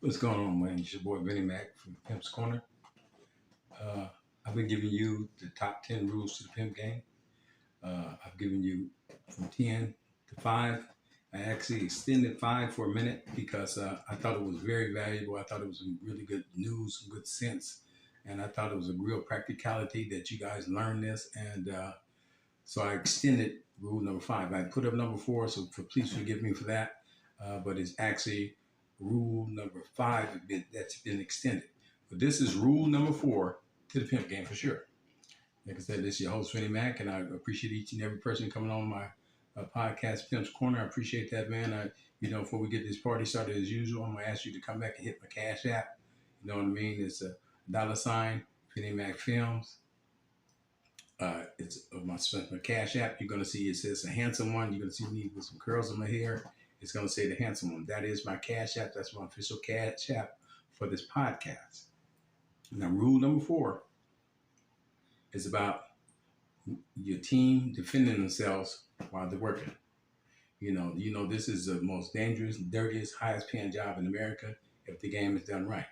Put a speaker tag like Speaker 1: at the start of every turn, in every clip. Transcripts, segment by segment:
Speaker 1: What's going on, man? It's your boy Vinnie Mac from Pimp's Corner. I've been giving you the top 10 rules to the pimp game. I've given you from 10 to 5. I actually extended 5 for a minute because I thought it was very valuable. I thought it was some really good news, some good sense. And I thought it was a real practicality that you guys learn this. And so I extended rule number 5. I put up number 4, so please forgive me for that. But it's actually rule number 5 that's been extended. But this is rule number 4 to the pimp game for sure. Like I said, this is your host, Vinnie Mac, and I appreciate each and every person coming on my podcast, Pimp's Corner. I appreciate that, man. Before we get this party started as usual, I'm going to ask you to come back and hit my Cash App. You know what I mean? It's a $ Vinnie Mac Films. It's my Cash App. You're going to see it says a handsome one. You're going to see me with some curls in my hair. It's going to say the handsome one. That is my Cash App. That's my official Cash App for this podcast. Now, rule number 4 is about your team defending themselves while they're working. You know, this is the most dangerous, dirtiest, highest paying job in America if the game is done right.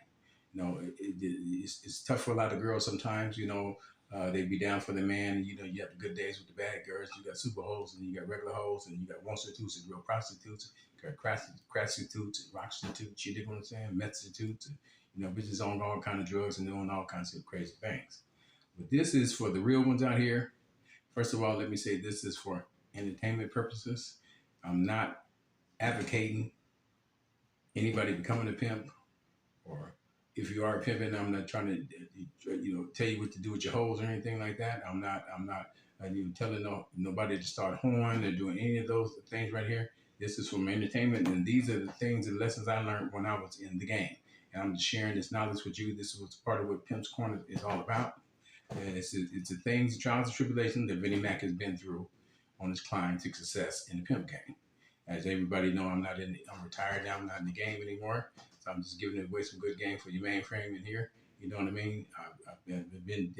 Speaker 1: It's tough for a lot of girls sometimes. They be down for the man. You have the good days with the bad girls. You got super hoes, and you got regular hoes, and you got prostitutes and real prostitutes. You got prostitutes and prostitutes. You dig what I'm saying? Prostitutes, and bitches on all kind of drugs and doing all kinds of crazy things. But this is for the real ones out here. First of all, let me say this is for entertainment purposes. I'm not advocating anybody becoming a pimp, or if you are pimping, I'm not trying to, tell you what to do with your hoes or anything like that. I'm not telling nobody to start whoring or doing any of those things right here. This is from entertainment, and these are the things and lessons I learned when I was in the game. And I'm just sharing this knowledge with you. This is part of what Pimp's Corner is all about. And it's the things, the trials and tribulations that Vinnie Mac has been through on his climb to success in the pimp game. As everybody know, I'm retired now. I'm not in the game anymore. So I'm just giving away some good game for your mainframe in here. You know what I mean? I've been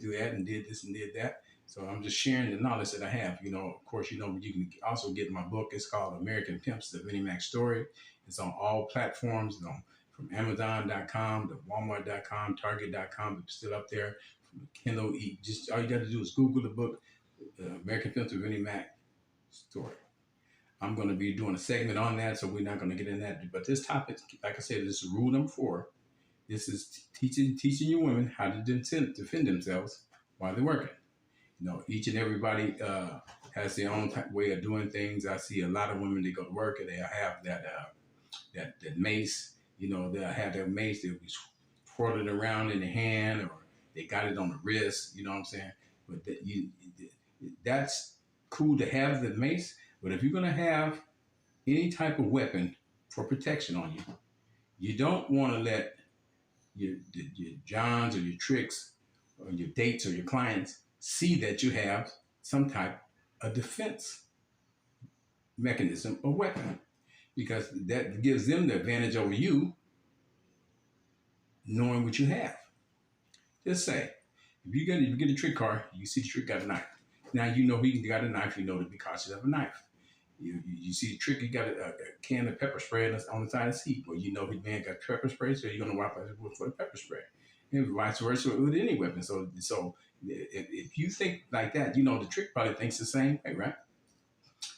Speaker 1: through that and did this and did that. So I'm just sharing the knowledge that I have. Of course, you can also get my book. It's called American Pimps, the Vinnie Mac Story. It's on all platforms, from Amazon.com to Walmart.com, Target.com. It's still up there. From Kindle, just all you got to do is Google the book, American Pimps, the Vinnie Mac Story. I'm going to be doing a segment on that, so we're not going to get in that. But this topic, like I said, this is rule number 4. This is teaching you women how to defend themselves while they're working. Each and everybody has their own way of doing things. I see a lot of women, they go to work and they have that mace. They'll have their mace. They'll be twirling around in the hand, or they got it on the wrist. You know what I'm saying? But that's cool to have the mace. But if you're going to have any type of weapon for protection on you, you don't want to let your Johns or your tricks or your dates or your clients see that you have some type of defense mechanism or weapon, because that gives them the advantage over you knowing what you have. Just say, if you get a trick car, you see the trick got a knife. Now you know he got a knife, you know to be cautious of a knife. You see the trick, he got a can of pepper spray on the side of the seat. Well, you know the man got pepper spray, so you're going to wipe out for the pepper spray. And vice versa with any weapon. So if you think like that, the trick probably thinks the same way, right?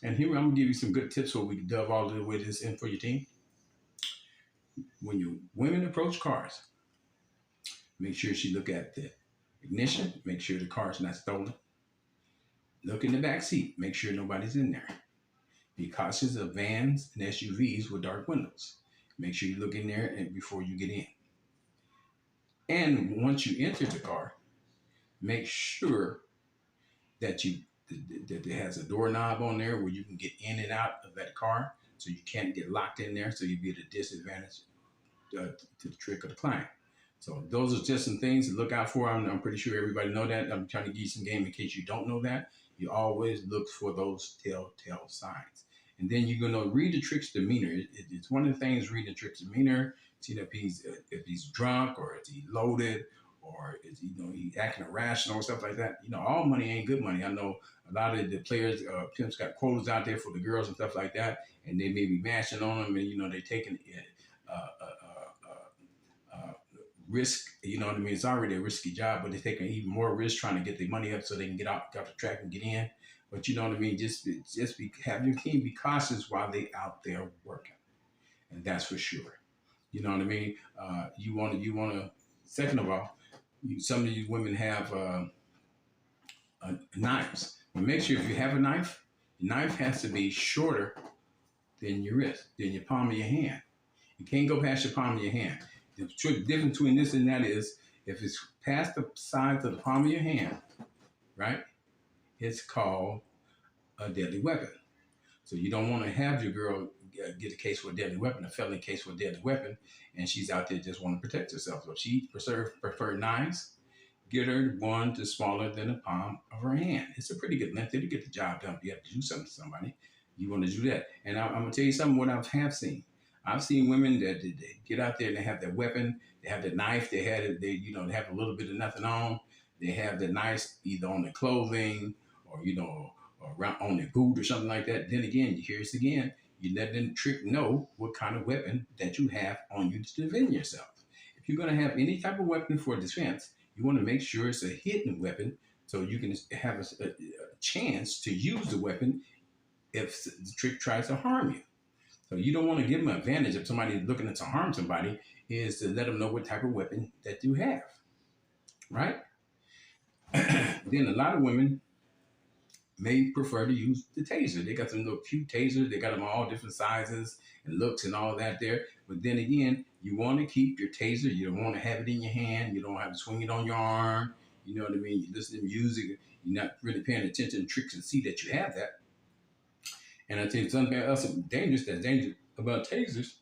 Speaker 1: And here I'm going to give you some good tips so we can delve all the way this in for your team. When your women approach cars, make sure she look at the ignition, make sure the car's not stolen. Look in the back seat, make sure nobody's in there. Be cautious of vans and SUVs with dark windows. Make sure you look in there before you get in. And once you enter the car, make sure that that it has a doorknob on there where you can get in and out of that car, so you can't get locked in there, so you'll be at a disadvantage to the trick of the client. So those are just some things to look out for. I'm pretty sure everybody know that. I'm trying to give you some game in case you don't know that. You always look for those telltale signs. And then you're going to read the trick's demeanor. It's one of the things, reading the trick's demeanor. See if he's drunk, or is he loaded, or is he acting irrational or stuff like that. All money ain't good money. I know a lot of the players, pimps got quotas out there for the girls and stuff like that, and they may be mashing on them, and they taking risk. You know what I mean? It's already a risky job, but they're taking even more risk trying to get their money up so they can get out the track and get in. But you know what I mean? Have your team be cautious while they out there working, and that's for sure. You know what I mean? You want to. Second of all, some of you women have knives. But make sure if you have a knife, the knife has to be shorter than your wrist, than your palm of your hand. You can't go past your palm of your hand. The difference between this and that is if it's past the size of the palm of your hand, right? It's called a deadly weapon. So you don't want to have your girl get a case for a deadly weapon, a felony case for a deadly weapon, and she's out there just want to protect herself. So if she prefer knives, get her one that's smaller than the palm of her hand. It's a pretty good length to get the job done. If you have to do something to somebody, you want to do that. And I'm going to tell you something, what I have seen. I've seen women that they get out there and they have their weapon, they have the knife, they have a little bit of nothing on. They have the knife either on their clothing or, or around on their boot or something like that. Then again, here's again, you let the trick know what kind of weapon that you have on you to defend yourself. If you're going to have any type of weapon for defense, you want to make sure it's a hidden weapon so you can have a chance to use the weapon if the trick tries to harm you. So you don't want to give them an advantage if somebody looking to harm somebody is to let them know what type of weapon that you have, right? Then a lot of women may prefer to use the taser. They got some little cute tasers. They got them all different sizes and looks and all that there. But then again, you want to keep your taser. You don't want to have it in your hand. You don't have to swing it on your arm. You know what I mean? You listen to music. You're not really paying attention to tricks and see that you have that. And I tell you something else that's dangerous about tasers.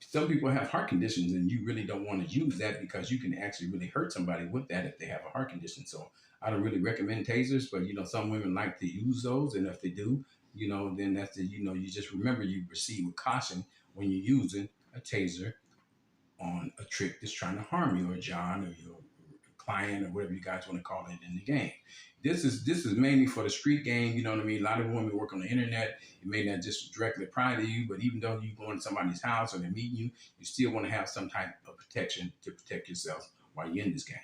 Speaker 1: Some people have heart conditions and you really don't want to use that because you can actually really hurt somebody with that if they have a heart condition. So I don't really recommend tasers, but some women like to use those. And if they do, then that's you just remember you proceed with caution when you're using a taser on a trick that's trying to harm you or John or your client or whatever you guys want to call it in the game. This is mainly for the street game. You know what I mean? A lot of women work on the internet. It may not just directly apply to you, but even though you go into somebody's house or they're meeting you, you still want to have some type of protection to protect yourself while you're in this game.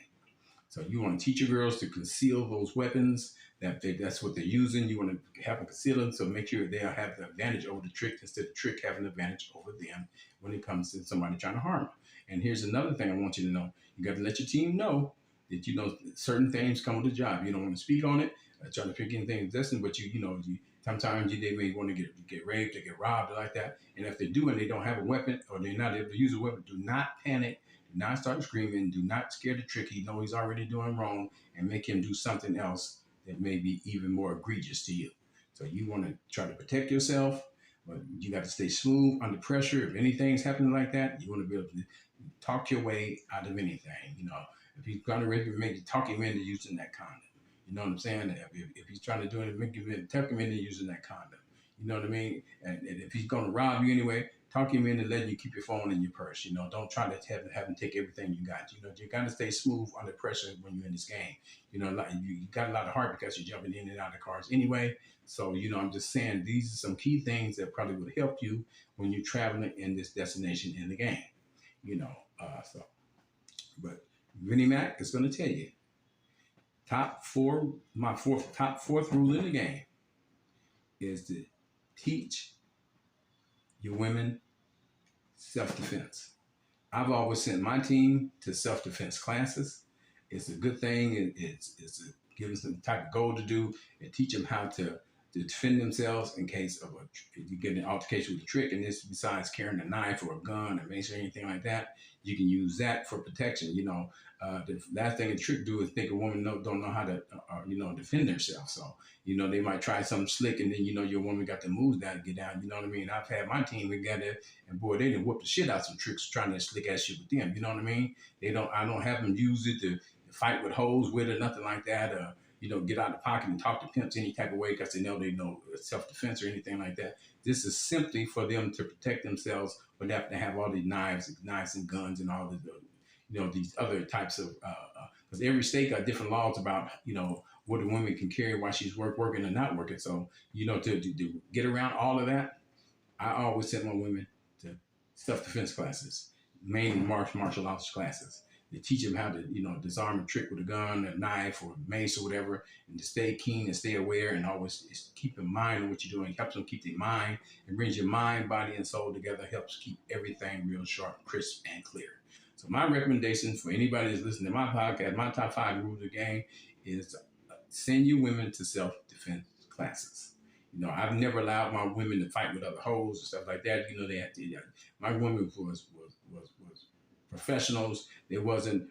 Speaker 1: So you want to teach your girls to conceal those weapons. That's what they're using. You want to have them conceal them, so make sure they'll have the advantage over the trick instead of the trick having the advantage over them when it comes to somebody trying to harm them. And here's another thing I want you to know. You got to let your team know that certain things come with the job. You don't want to speak on it, try to pick anything existing, but sometimes they may want to get raped or get robbed or like that. And if they do and they don't have a weapon or they're not able to use a weapon, do not panic. Do not start screaming. Do not scare the trick. He knows he's already doing wrong and make him do something else that may be even more egregious to you. So you want to try to protect yourself, but you got to stay smooth under pressure. If anything's happening like that, you want to be able to talk your way out of anything. If he's going to make you talk him into using that condom. You know what I'm saying? If he's trying to do it, make him talk him into using that condom. You know what I mean? And if he's going to rob you anyway, talk him into letting you keep your phone in your purse. Don't try to have him take everything you got. You got to stay smooth under pressure when you're in this game. You got a lot of heart because you're jumping in and out of cars anyway. So, I'm just saying these are some key things that probably would help you when you're traveling in this destination in the game. But Vinnie Mac is going to tell you top fourth rule in the game is to teach your women self-defense. I've always sent my team to self-defense classes. It's a good thing. It's give them some type of goal to do and teach them how to defend themselves in case of if you get an altercation with a trick. And this, besides carrying a knife or a gun or mace or anything like that, you can use that for protection. The last thing a trick do is think a woman don't know how to, defend herself. So, they might try something slick and then, your woman got the moves down to get down. You know what I mean? I've had my team together and boy, they done whoop the shit out some tricks trying to slick ass shit with them. You know what I mean? I don't have them use it to fight with hoes with or nothing like that. Get out of the pocket and talk to pimps any type of way because they know self-defense or anything like that. This is simply for them to protect themselves without having to have all these knives and guns and all these other types of, because every state got different laws about, what a woman can carry while she's working or not working. So, to get around all of that, I always send my women to self-defense classes. mainly martial arts classes. They teach them how to, disarm a trick with a gun, a knife, or a mace or whatever, and to stay keen and stay aware and always keep in mind on what you're doing. It helps them keep their mind. It brings your mind, body, and soul together. Helps keep everything real sharp, crisp, and clear. So my recommendation for anybody that's listening to my podcast, my top 5 rules of the game is send your women to self-defense classes. I've never allowed my women to fight with other hoes and stuff like that. They had to. My women was professionals. They wasn't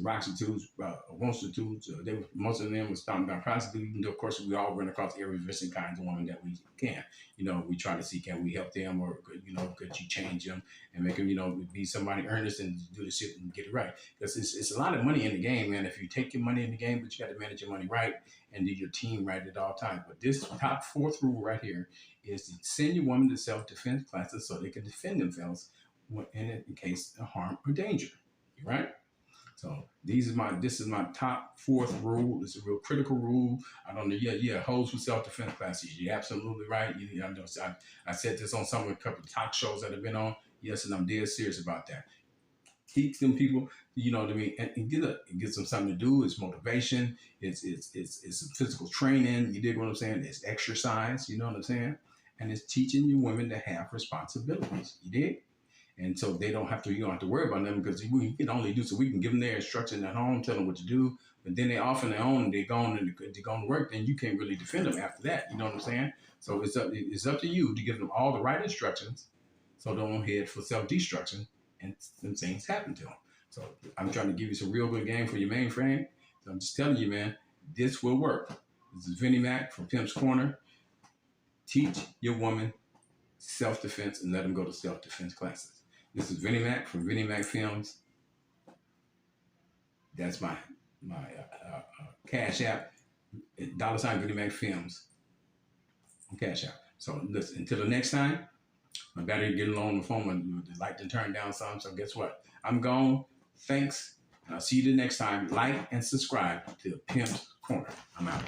Speaker 1: prostitutes, prostitutes. Most of them was talking about prostitutes. Even though, of course, we all run across every different kinds of women that we can. We try to see, can we help them, or could you change them and make them be somebody earnest and do the shit and get it right. Because it's a lot of money in the game, man. If you take your money in the game, but you got to manage your money right and do your team right at all times. But this top 4th rule right here is to send your woman to self-defense classes so they can defend themselves in case of harm or danger. Right? So this is my top 4th rule. It's a real critical rule. I don't know. Yeah. Hoes for self-defense classes. You're absolutely right. I said this on a couple of talk shows that I've been on. Yes, and I'm dead serious about that. Teach them people, you know what I mean, and it gives them something to do. It's motivation. It's some physical training. You dig what I'm saying? It's exercise. You know what I'm saying? And it's teaching your women to have responsibilities. You dig? And so you don't have to worry about them, because we can only do so. We can give them their instructions at home, tell them what to do, but then they off on their own, they're going to work, then you can't really defend them after that. You know what I'm saying? So it's up to you to give them all the right instructions, so they don't head for self-destruction and some things happen to them. So I'm trying to give you some real good game for your mainframe. So I'm just telling you, man, this will work. This is Vinnie Mac from Pimp's Corner. Teach your woman self-defense and let them go to self-defense classes. This is Vinnie Mac from Vinnie Mac Films. That's my Cash App, $ Vinnie Mac Films on Cash App. So listen, until the next time, my battery getting low on the phone. The light didn't turn down some. So guess what? I'm gone. Thanks. And I'll see you the next time. Like and subscribe to Pimp's Corner. I'm out.